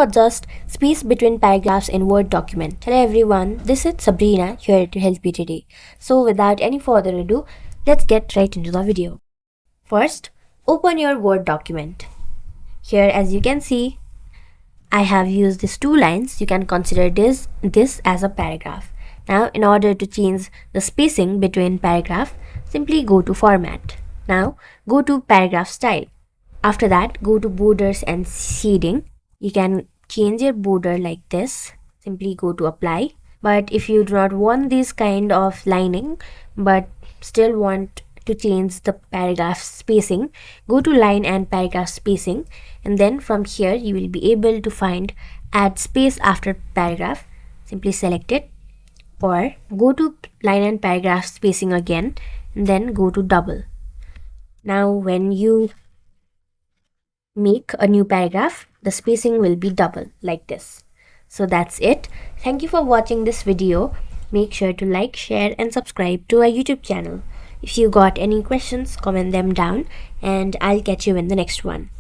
adjust space between paragraphs in Word document. Hello everyone, this is Sabrina here to help you today. So without any further ado, let's get right into the video. First, open your Word document. Here as you can see, I have used these two lines. You can consider this as a paragraph. Now in order to change the spacing between paragraph, simply go to Format. Now go to Paragraph Style. After that, go to Borders and Shading. You can change your border like this. Simply go to Apply. But if you do not want this kind of lining but still want to change the paragraph spacing, go to Line and Paragraph Spacing, and then from here you will be able to find Add Space After Paragraph. Simply select it, or go to Line and Paragraph Spacing again and then go to Double. Now when you make a new paragraph, the spacing will be double like this. So that's it. Thank you for watching this video. Make sure to like, share and subscribe to our YouTube channel. If you got any questions, comment them down and I'll catch you in the next one.